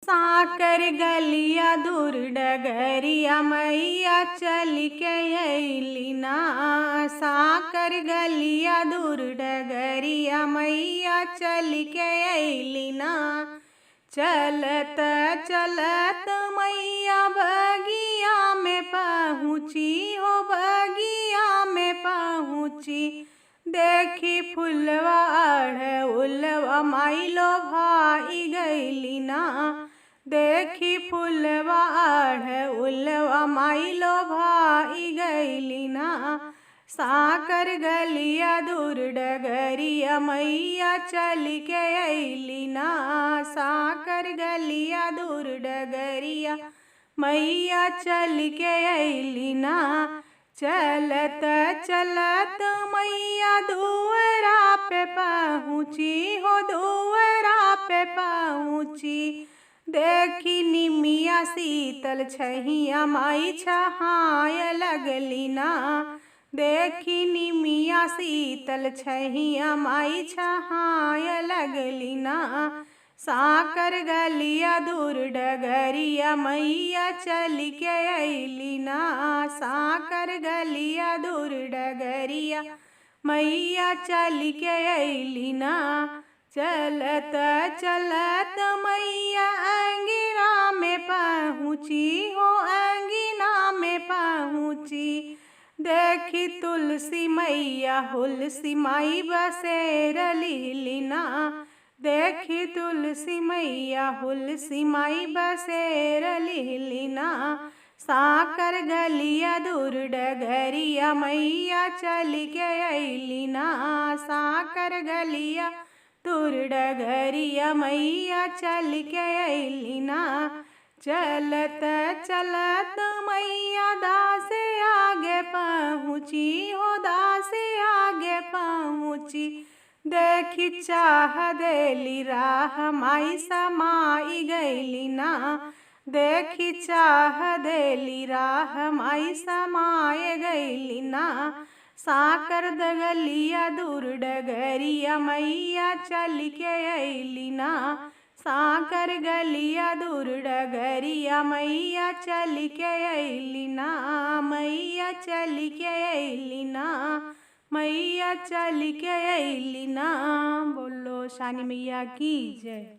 साकर गलिया दूर डगरिया मैया चल के अइली ना। साकर गलिया दूर डगरिया मैया चल के अइली ना। चलत चलत मैया बगिया में पहुँची हो, बगिया में पहुँची। देखी फुलवा अढ़उलवा माई लो भाई गइली ना। देखी फुलवा अढ़उलवा माई लो भाई गइली ना। साकर गलिया दूर डगरिया मैया चल के अइली ना। साकर गलिया दूर डगरिया मैया चल के अइली ना। चलत चलत मैया दुअरा पे पहुँची हो, दुअरा पे पहुँची। देखी निमिया शीतल छहिया माई छहाय लगली ना। देखी निमिया शीतल छहिया माई छहाय लगली ना। साकर गलिया दूर डगरिया मैया चल के अइली ना। साकर गलिया दूर डगरिया मैया चल के अइली ना। चलत चलत मैया अंगिना में पहुँची हो, अंगिना में पहुँची। देखी तुलसी मैया हुलसी माई बसेर लीली ना। देखी तुलसी मैया हुलसी माई बसेर लीली ना। साकर गलिया दूर डगरिया मैया चल के अइली ना। साकर गलिया दूर डगरिया मैया चल के अइली ना। चलत चलत मैया दासे आगे पहुँची हो, दासे आगे पहुँची। देखी चाह देली राह माई समाई गइली ना। देखी चाह देली राह माई समाए गइली ना। साकर गलिया दूर डगरिया मैया चल के अइली ना। साकर गलिया दूर डगरिया मैया चल के अइली ना। मैया चल के अइली ना। मैया चल के अइली ना। बोलो शानी मैया की जय।